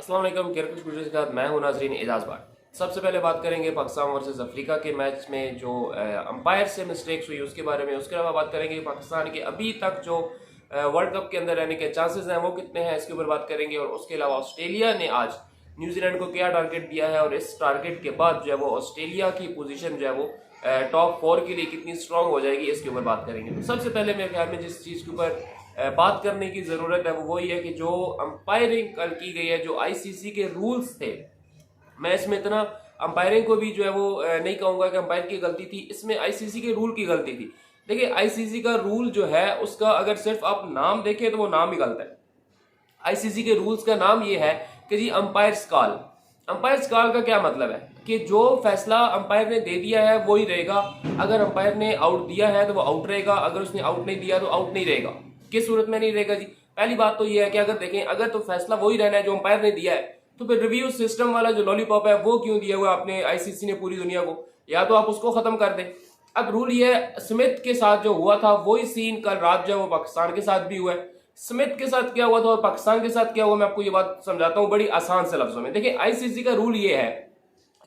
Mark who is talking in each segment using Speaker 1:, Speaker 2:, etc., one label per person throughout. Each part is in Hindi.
Speaker 1: अस्सलाम वालेकुम। क्रिकेट गुजरात के साथ मैं हूं नाजरीन एजाज भाट। सबसे पहले बात करेंगे पाकिस्तान वर्सेस अफ्रीका के मैच में जो अंपायर से मिस्टेक्स हुई उसके बारे में। उसके अलावा बात करेंगे पाकिस्तान के अभी तक जो वर्ल्ड कप के अंदर रहने के चांसेस हैं वो कितने हैं, इसके ऊपर बात करेंगे। और उसके अलावा ऑस्ट्रेलिया ने आज न्यूजीलैंड को क्या टारगेट दिया है और इस टारगेट के बाद जो है वो ऑस्ट्रेलिया की पोजीशन जो है वो टॉप 4 के लिए कितनी स्ट्रांग हो जाएगी, इसके ऊपर बात करेंगे। तो सबसे पहले मेरे ख्याल में जिस चीज़ के ऊपर बात करने की जरूरत है वो वही है कि जो अंपायरिंग कल की गई है, जो आईसीसी के रूल्स थे, मैं इसमें इतना अंपायरिंग को भी जो है वो नहीं कहूंगा कि अंपायर की गलती थी, इसमें आईसीसी के रूल की गलती थी। देखिए आईसीसी का रूल जो है उसका अगर सिर्फ आप नाम देखें तो वो नाम ही गलत है। आईसीसी के रूल्स का नाम ये है कि जी अंपायर्स कॉल। अंपायर्स कॉल का क्या मतलब है कि जो फैसला अंपायर ने दे दिया है वो ही रहेगा। अगर अंपायर ने आउट दिया है तो वो आउट रहेगा, अगर उसने आउट नहीं दिया तो आउट नहीं रहेगा। किस सूरत में नहीं रहेगा जी? पहली बात तो ये है कि अगर देखें, अगर तो फैसला वही रहना है जो अंपायर ने दिया है, तो फिर रिव्यू सिस्टम वाला जो लॉलीपॉप है वो क्यों दिया हुआ आपने आईसीसी ने पूरी दुनिया को? या तो आप उसको खत्म कर दें। अब रूल ये है, स्मिथ के साथ जो हुआ था वही सीन कल रात जो है वो पाकिस्तान के साथ भी हुआ है। स्मिथ के साथ क्या हुआ था और पाकिस्तान के साथ क्या हुआ, मैं आपको ये बात समझाता हूं बड़ी आसान से लफ्जों में। देखिए आईसीसी का रूल ये है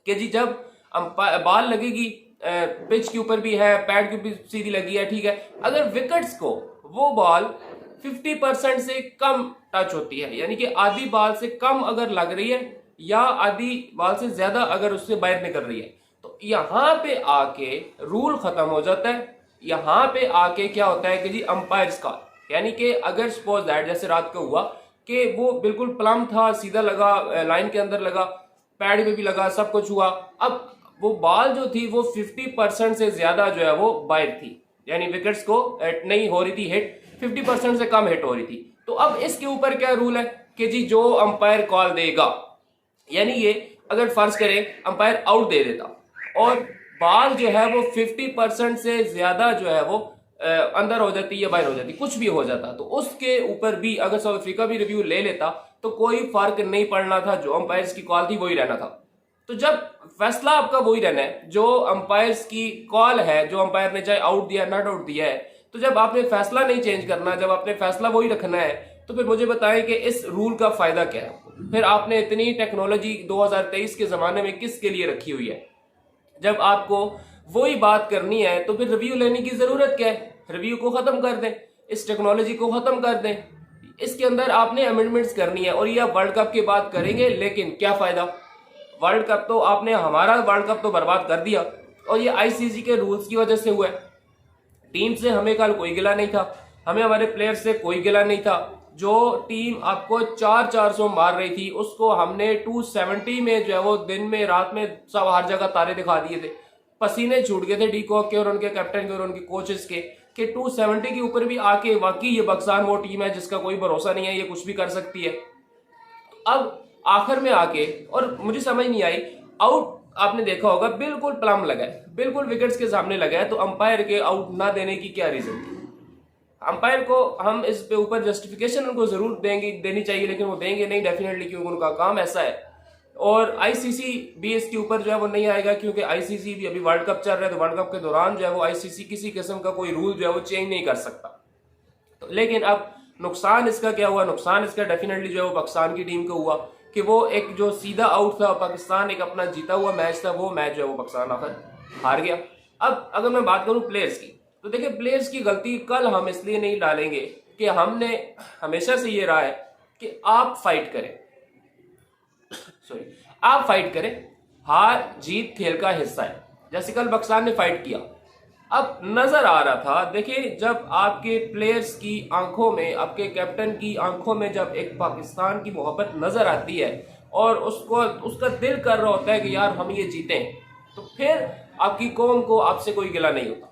Speaker 1: कि जी जब बॉल लगेगी, पिच के ऊपर भी है, पैड के ऊपर सीधी लगी है, ठीक है, अगर विकेट्स को वो बॉल 50% से कम टच होती है, यानी कि आधी बॉल से कम अगर लग रही है या आधी बॉल से ज्यादा अगर उससे बाहर निकल रही है, तो यहां पे आके रूल खत्म हो जाता है। यहां पे आके क्या होता है कि जी अंपायर्स का, यानी कि अगर सपोज दैट जैसे रात को हुआ कि वो बिल्कुल प्लम था, सीधा लगा, लाइन के अंदर लगा, पैड में भी लगा, सब कुछ हुआ, अब वो बॉल जो थी वो 50% से ज्यादा जो है वो बाहर थी, यानी विकेट्स को नहीं हो रही थी हिट, 50% से कम हिट हो रही थी। तो अब इसके ऊपर क्या रूल है कि जी जो अंपायर कॉल देगा, यानी ये अगर फर्ज करें अंपायर आउट दे देता और बॉल जो है वो 50% से ज्यादा जो है वो अंदर हो जाती या बाहर हो जाती, कुछ भी हो जाता, तो उसके ऊपर भी अगर साउथ अफ्रीका भी रिव्यू ले लेता तो कोई फर्क नहीं पड़ना था। जो अंपायर्स की कॉल थी वही रहना था। तो जब फैसला आपका वही रहना है, जो अंपायर्स की कॉल है, जो अंपायर ने चाहे आउट दिया नॉट आउट दिया है, तो जब आपने फैसला नहीं चेंज करना, जब आपने फैसला वही रखना है, तो फिर मुझे बताएं कि इस रूल का फायदा क्या है? फिर आपने इतनी टेक्नोलॉजी 2023 के जमाने में किसके लिए रखी हुई है? जब आपको वही बात करनी है तो फिर रिव्यू लेने की जरूरत क्या है? रिव्यू को खत्म कर दें, इस टेक्नोलॉजी को खत्म कर दें। इसके अंदर आपने अमेंडमेंट्स करनी है और ये आप वर्ल्ड कप की बात करेंगे, लेकिन क्या फायदा? वर्ल्ड कप तो आपने, हमारा वर्ल्ड कप तो बर्बाद कर दिया और ये आईसीसी के रूल्स की वजह से हुआ है। टीम से हमें कल कोई गिला नहीं था, हमें हमारे प्लेयर से कोई गिला नहीं था। जो टीम आपको 400 मार रही थी उसको हमने 270 में जो है वो दिन में रात में सब हर जगह तारे दिखा दिए थे। पसीने छूट गए थे डी कॉक के और उनके कैप्टन के और उनके कोचेस के कि 270 के ऊपर भी आके वाकई ये पाकिस्तान वो टीम है जिसका कोई भरोसा नहीं है, ये कुछ भी कर सकती है। अब आखिर में आके, और मुझे समझ नहीं आई, आउट आपने देखा होगा बिल्कुल प्लम लगा है, बिल्कुल विकेट्स के सामने लगा है, तो अंपायर के आउट ना देने की क्या रीजन थी? अंपायर को हम इस पे ऊपर जस्टिफिकेशन उनको जरूर देनी चाहिए, लेकिन वो देंगे नहीं डेफिनेटली, क्योंकि उनका काम ऐसा है। और आईसीसी भी इसके ऊपर जो है वो नहीं आएगा, क्योंकि आईसीसी भी अभी वर्ल्ड कप चल रहा है, तो वर्ल्ड कप के दौरान जो है वो आईसीसी किसी किस्म का कोई रूल जो है वो चेंज नहीं कर सकता। तो लेकिन अब नुकसान इसका क्या हुआ? नुकसान इसका डेफिनेटली जो है वो पाकिस्तान की टीम को हुआ कि वो एक जो सीधा आउट था, पाकिस्तान एक अपना जीता हुआ मैच था, वो मैच जो है वो पाकिस्तान आखिर हार गया। अब अगर मैं बात करूं प्लेयर्स की, तो देखिए प्लेयर्स की गलती कल हम इसलिए नहीं डालेंगे कि हमने हमेशा से ये रहा है कि आप फाइट करें, सॉरी, आप फाइट करें, हार जीत खेल का हिस्सा है। जैसे कल पाकिस्तान ने फाइट किया, अब नजर आ रहा था, देखिए जब आपके प्लेयर्स की आंखों में, आपके कैप्टन की आंखों में जब एक पाकिस्तान की मोहब्बत नजर आती है और उसको उसका दिल कर रहा होता है कि यार हम ये जीतें, तो फिर आपकी कौम को आपसे कोई गिला नहीं होता।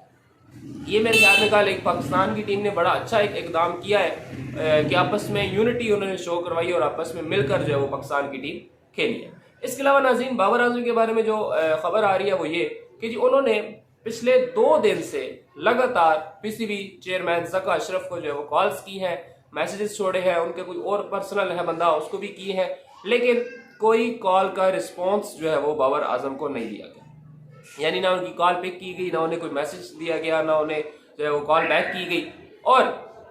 Speaker 1: ये मेरे ख्याल में कल एक पाकिस्तान की टीम ने बड़ा अच्छा एक इकदाम किया है कि आपस में यूनिटी उन्होंने शो करवाई और आपस में मिलकर जो है वो पाकिस्तान की टीम खेली है। इसके अलावा नाज़रीन, बाबर आजम के बारे में जो खबर आ रही है वो ये कि जी उन्होंने पिछले 2 दिन से लगातार पीसीबी चेयरमैन ज़का अशरफ को जो है वो कॉल्स की हैं, मैसेजेस छोड़े हैं, उनके कोई और पर्सनल है बंदा उसको भी की है, लेकिन कोई कॉल का रिस्पॉन्स जो है वो बाबर आजम को नहीं दिया गया। यानी ना उनकी कॉल पिक की गई, ना उन्हें कोई मैसेज दिया गया, ना उन्हें जो है वो कॉल बैक की गई। और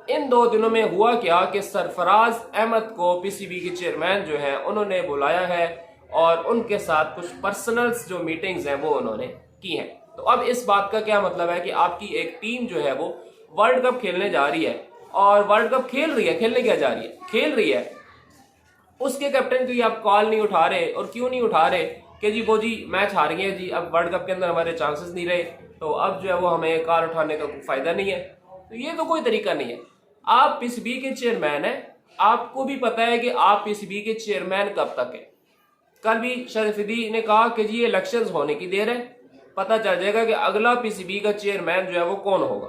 Speaker 1: इन 2 दिनों में हुआ क्या कि सरफराज अहमद को पीसीबी के चेयरमैन जो हैं उन्होंने बुलाया है और उनके साथ कुछ पर्सनल्स जो मीटिंग्स हैं वो उन्होंने की हैं। तो अब इस बात का क्या मतलब है कि आपकी एक टीम जो है वो वर्ल्ड कप खेलने जा रही है और वर्ल्ड कप खेल रही है, खेलने क्या जा रही है, खेल रही है, उसके कैप्टन की आप कॉल नहीं उठा रहे। और क्यों नहीं उठा रहे कि जी वो जी मैच हार गए जी, अब वर्ल्ड कप के अंदर हमारे चांसेस नहीं रहे, तो अब जो है वो हमें कॉल उठाने का कोई फायदा नहीं है। तो ये तो कोई तरीका नहीं है। आप पीसीबी के चेयरमैन हैं, आपको भी पता है कि आप पीसीबी के चेयरमैन कब तक है। कल भी शरीफुद्दीन ने कहा कि जी ये इलेक्शंस होने की देर है, पता चल जाएगा कि अगला पीसीबी का चेयरमैन जो है वो कौन होगा।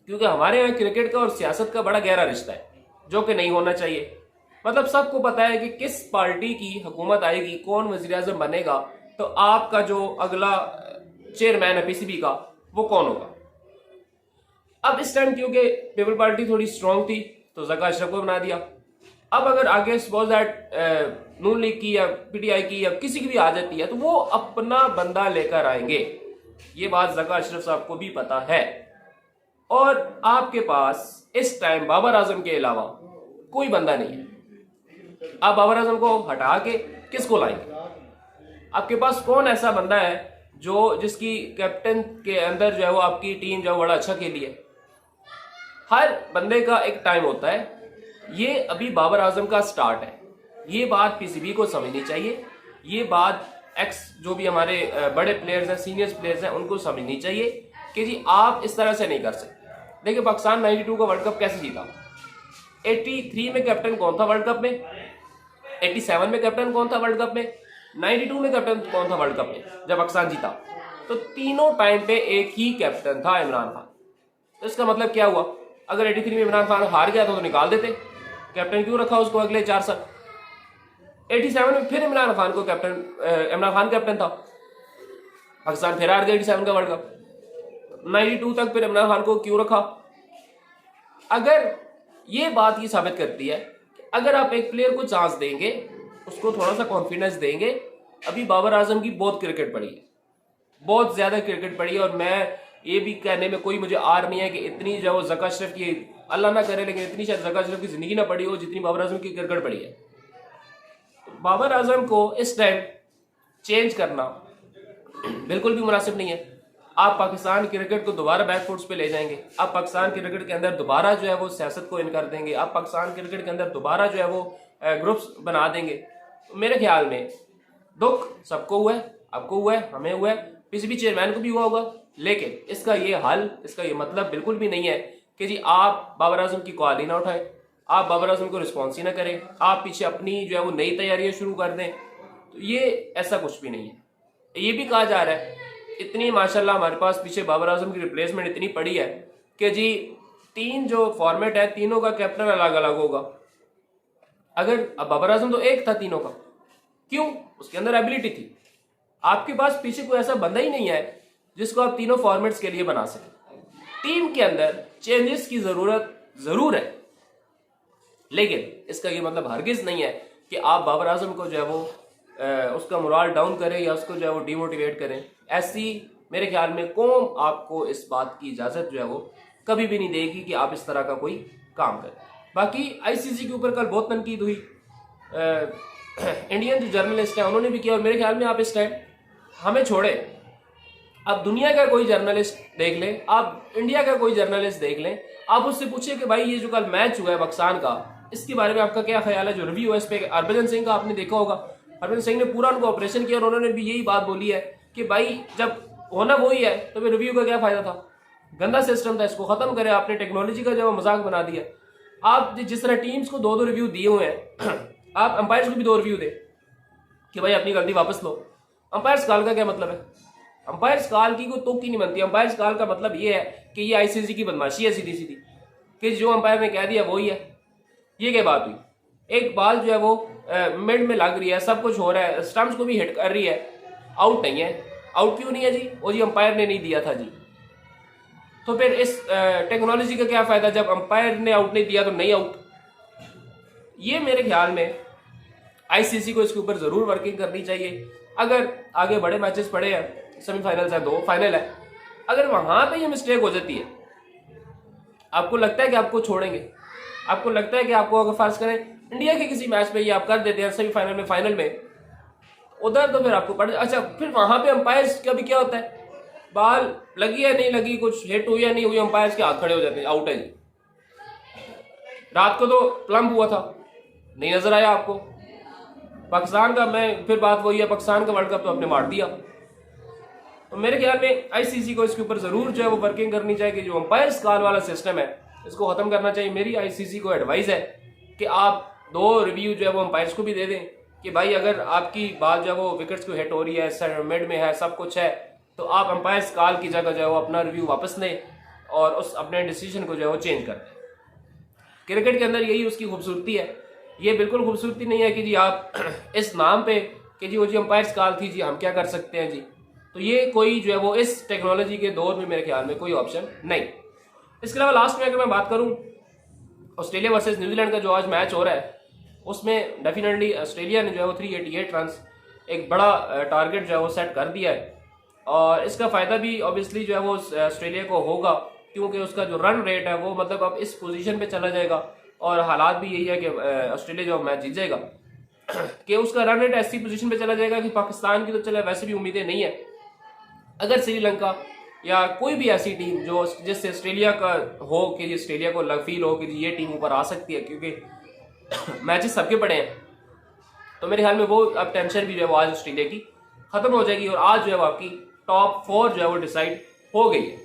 Speaker 1: क्योंकि हमारे यहाँ क्रिकेट का और सियासत का बड़ा गहरा रिश्ता है, जो कि नहीं होना चाहिए। मतलब सबको पता है कि किस पार्टी की हुकूमत आएगी, कौन वजीर आजम बनेगा, तो आपका जो अगला चेयरमैन है पीसीबी का वो कौन होगा। अब इस टाइम क्योंकि पीपल पार्टी थोड़ी स्ट्रांग थी तो ज़का अशरफ को बना दिया। अब अगर आगे सपोज दैट नून लीग की या पीटीआई की या किसी की भी आ जाती है तो वो अपना बंदा लेकर आएंगे। ये बात ज़का अशरफ साहब को भी पता है। और आपके पास इस टाइम बाबर आजम के अलावा कोई बंदा नहीं है। आप बाबर आजम को हटा के किसको लाएंगे? आपके पास कौन ऐसा बंदा है जो जिसकी कैप्टन के अंदर जो है वो आपकी टीम जो है बड़ा अच्छा खेली है? हर बंदे का एक टाइम होता है। ये अभी बाबर आजम का स्टार्ट है। ये बात पीसीबी को समझनी चाहिए। ये बात एक्स जो भी हमारे बड़े प्लेयर्स हैं, सीनियर प्लेयर्स हैं, उनको समझनी चाहिए कि जी आप इस तरह से नहीं कर सकते। देखिए पाकिस्तान 92 का वर्ल्ड कप कैसे जीता? 83 में कैप्टन कौन था वर्ल्ड कप में? 87 में कैप्टन कौन था वर्ल्ड कप में? 92 में कैप्टन कौन था वर्ल्ड कप में जब पाकिस्तान जीता? तो तीनों टाइम पे एक ही कैप्टन था, इमरान खान। तो इसका मतलब क्या हुआ? अगर 83 में इमरान खान हार गया तो निकाल देते, कैप्टन क्यों रखा उसको अगले 4 साल? 87 में फिर इमरान खान को कैप्टन, इमरान खान कैप्टन था, पाकिस्तान फिर हार गया 87 का वर्ल्ड कप। 92 तक फिर इमरान खान को क्यों रखा? अगर ये बात ये साबित करती है कि अगर आप एक प्लेयर को चांस देंगे, उसको थोड़ा सा कॉन्फिडेंस देंगे। अभी बाबर आजम की बहुत क्रिकेट पड़ी है, बहुत ज्यादा क्रिकेट पड़ी है। और मैं ये भी कहने में कोई मुझे आर नहीं है कि इतनी जो ज़का अशरफ की, अल्लाह ना करे, लेकिन इतनी शायद ज़का अशरफ की जिंदगी ना पड़ी हो जितनी बाबर आजम की क्रिकेट पड़ी है। बाबर आजम को इस टाइम चेंज करना बिल्कुल भी मुनासिब नहीं है। आप पाकिस्तान क्रिकेट को दोबारा बैकफुट्स पे ले जाएंगे। आप पाकिस्तान क्रिकेट के अंदर दोबारा जो है वो सियासत को इन कर देंगे। आप पाकिस्तान क्रिकेट के अंदर दोबारा जो है वो ग्रुप्स बना देंगे। तो मेरे ख्याल में दुख सबको हुआ है, आपको हुआ है, हमें हुआ है, पीसीबी चेयरमैन को भी हुआ होगा। लेकिन इसका ये हल, इसका ये मतलब बिल्कुल भी नहीं है कि जी आप बाबर आजम की कॉल ही ना उठाएं, आप बाबर आजम को रिस्पॉन्स ही ना करें, आप पीछे अपनी जो है वो नई तैयारियां शुरू कर दें। तो ये ऐसा कुछ भी नहीं है। ये भी कहा जा रहा है इतनी माशाल्लाह हमारे पास पीछे बाबर आजम की रिप्लेसमेंट इतनी पड़ी है कि जी 3 जो फॉर्मेट है तीनों का कैप्टन अलग अलग होगा। अगर अब बाबर आजम तो एक था तीनों का, क्यों? उसके अंदर एबिलिटी थी। आपके पास पीछे कोई ऐसा बंदा ही नहीं है जिसको आप तीनों फॉर्मेट्स के लिए बना सके। टीम के अंदर चेंजेस की जरूरत जरूर है, लेकिन इसका ये मतलब हरगिज नहीं है कि आप बाबर आजम को जो है वो उसका मोराल डाउन करें या उसको जो है वो डिमोटिवेट करें। ऐसी मेरे ख्याल में कौम आपको इस बात की इजाजत जो है वो कभी भी नहीं देगी कि आप इस तरह का कोई काम करें। बाकी आईसीसी के ऊपर कल बहुत तनकीद हुई, इंडियन जो जर्नलिस्ट हैं उन्होंने भी किया। और मेरे ख्याल में आप इस टाइम हमें छोड़े, आप दुनिया का कोई जर्नलिस्ट देख लें, आप इंडिया का कोई जर्नलिस्ट देख लें, आप उससे पूछिए कि भाई ये जो कल मैच हुआ है पाकिस्तान का, इसके बारे में आपका क्या ख्याल है। जो रिव्यू है इस पे हरभजन सिंह का आपने देखा होगा, हरभजन सिंह ने पूरा उनको ऑपरेशन किया और उन्होंने भी यही बात बोली है कि भाई जब होना वही है तो फिर रिव्यू का क्या फायदा था, गंदा सिस्टम था, इसको खत्म करें। आपने टेक्नोलॉजी का जो मजाक बना दिया। आप जिस तरह टीम्स को 2-2 रिव्यू दिए हुए हैं, आप अंपायर्स को भी 2 रिव्यू दे कि भाई अपनी गलती वापस लो। अंपायर्स कॉल का क्या मतलब है? अंपायर्स कॉल की कोई तुक ही नहीं बनती। अंपायर्स कॉल का मतलब ये है कि ये आईसीसी की बदमाशी है सीधी सीधी, कि जो अंपायर ने कह दिया वही है। ये क्या बात हुई? एक बॉल जो है वो मिड में लग रही है, सब कुछ हो रहा है, स्टंप्स को भी हिट कर रही है, आउट नहीं है। आउट क्यों नहीं है जी? वो जी अंपायर ने नहीं दिया था जी। तो फिर इस टेक्नोलॉजी का क्या फायदा जब अंपायर ने आउट नहीं दिया तो नहीं आउट। ये मेरे ख्याल में आईसीसी को इसके ऊपर जरूर वर्किंग करनी चाहिए। अगर आगे बड़े मैचेस पड़े हैं, सेमीफाइनल्स है, 2 फाइनल है, अगर वहां पे ये मिस्टेक हो जाती है आपको लगता है कि आपको छोड़ेंगे? आपको लगता है कि आपको अगर फर्ज करें इंडिया के किसी मैच में ये आप कर देते हैं सेमीफाइनल में, फाइनल में, उधर तो फिर आपको पड़, अच्छा फिर वहां पे अंपायर्स का भी क्या होता है, बॉल लगी या नहीं लगी, कुछ हिट हुई या नहीं हुई, अंपायर्स के हाथ खड़े हो जाते हैं, आउट है जी। रात को तो प्लम्ब हुआ था, नहीं नजर आया आपको। पाकिस्तान का, मैं फिर बात वही है, पाकिस्तान का वर्ल्ड कप तो आपने मार दिया। तो मेरे ख्याल में आईसीसी को इसके ऊपर जरूर जो है वो वर्किंग करनी चाहिए कि जो अंपायर्स कॉल वाला सिस्टम है इसको खत्म करना चाहिए। मेरी आईसीसी को एडवाइस है कि आप 2 रिव्यू जो है वो अंपायर्स को भी दे दें कि भाई अगर आपकी बात जो है वो विकेट्स को हिट हो रही है, मिड में है, सब कुछ है, तो आप अंपायर्स कॉल की जगह जो है वो अपना रिव्यू वापस लें और उस अपने डिसीजन को जो है वो चेंज कर दें। क्रिकेट के अंदर यही उसकी खूबसूरती है। ये बिल्कुल खूबसूरती नहीं है कि जी आप इस नाम पे कि जी वो जी अंपायर्स कॉल थी जी, हम क्या कर सकते हैं जी, तो ये कोई जो है वो इस टेक्नोलॉजी के दौर में मेरे ख्याल में कोई ऑप्शन नहीं। इसके अलावा लास्ट में अगर मैं बात करूं ऑस्ट्रेलिया वर्सेस न्यूजीलैंड का जो आज मैच हो रहा है, उसमें डेफिनेटली ऑस्ट्रेलिया ने जो है वो 388 रन एक बड़ा टारगेट जो है वो सेट कर दिया है और इसका फायदा भी ऑब्वियसली जो है वो ऑस्ट्रेलिया को होगा क्योंकि उसका जो रन रेट है वो मतलब अब इस पोजीशन पे चला जाएगा और हालात भी यही है कि ऑस्ट्रेलिया जो मैच जीत जाएगा कि उसका रन रेट ऐसी पोजीशन पे चला जाएगा कि पाकिस्तान की तो चले वैसे भी उम्मीदें नहीं है। अगर श्रीलंका या कोई भी ऐसी टीम जो जिससे ऑस्ट्रेलिया का हो कि ऑस्ट्रेलिया को फील हो कि ये टीम ऊपर आ सकती है क्योंकि मैचेस सबके पड़े हैं, तो मेरे ख्याल में वो अब टेंशन भी जो है वो आज ऑस्ट्रेलिया की खत्म हो जाएगी और आज जो है वो आपकी टॉप 4 जो है वो डिसाइड हो गई है,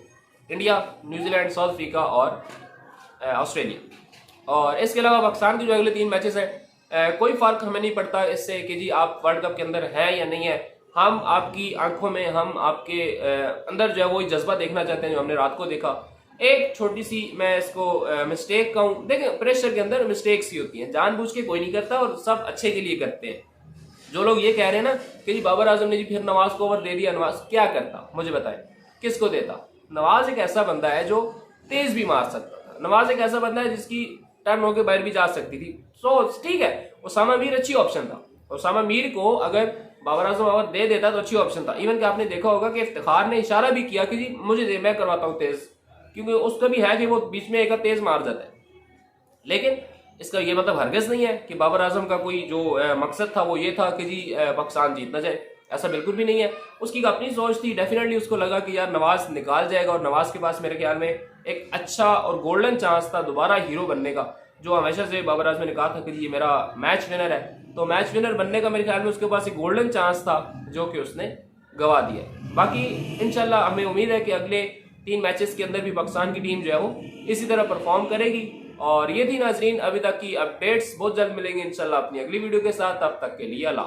Speaker 1: इंडिया, न्यूजीलैंड, साउथ अफ्रीका और ऑस्ट्रेलिया। और इसके अलावा पाकिस्तान के जो अगले 3 मैचेस हैं कोई फर्क हमें नहीं पड़ता इससे कि जी आप वर्ल्ड कप के अंदर हैं या नहीं है। हम आपकी आंखों में, हम आपके अंदर जो है वो जज्बा देखना चाहते हैं जो हमने रात को देखा। एक छोटी सी मैं इसको मिस्टेक कहूँ, देखें प्रेशर के अंदर मिस्टेक्स ही होती हैं, जानबूझ के कोई नहीं करता और सब अच्छे के लिए करते हैं। जो लोग ये कह रहे हैं ना कि जी बाबर आजम ने जी फिर नवाज को ओवर दे दिया, नवाज क्या करता, मुझे बताएं किसको देता। नवाज एक ऐसा बंदा है जो तेज भी मार सकता था, नवाज एक ऐसा बंदा है जिसकी टर्न होकर बाहर भी जा सकती थी। सो ठीक है, उसामा मीर अच्छी ऑप्शन था, उसामा मीर को अगर बाबर आजम ओवर दे देता तो अच्छी ऑप्शन था। इवन कि आपने देखा होगा कि इफ्तिखार ने इशारा भी किया कि जी मुझे दे, मैं करवाता हूँ तेज, क्योंकि उसका भी है कि वो बीच में एक तेज मार जाता है। लेकिन इसका ये मतलब हरगिज नहीं है कि बाबर आजम का कोई जो मकसद था वो ये था कि जी पाकिस्तान जीतना जाए, ऐसा बिल्कुल भी नहीं है। उसकी अपनी सोच थी, डेफिनेटली उसको लगा कि यार नवाज निकाल जाएगा और नवाज के पास मेरे ख्याल में एक अच्छा और गोल्डन चांस था दोबारा हीरो बनने का, जो हमेशा से बाबर आजम ने कहा था कि ये मेरा मैच विनर है, तो मैच विनर बनने का मेरे ख्याल में उसके पास एक गोल्डन चांस था जो कि उसने गवा दिया। बाकी इंशाल्लाह हमें उम्मीद है कि अगले 3 मैचेस के अंदर भी पाकिस्तान की टीम जो है वो इसी तरह परफॉर्म करेगी। और ये थी नाजरीन अभी तक की अपडेट्स, बहुत जल्द मिलेंगे इंशाल्लाह अपनी अगली वीडियो के साथ, तब तक के लिए अल्लाह।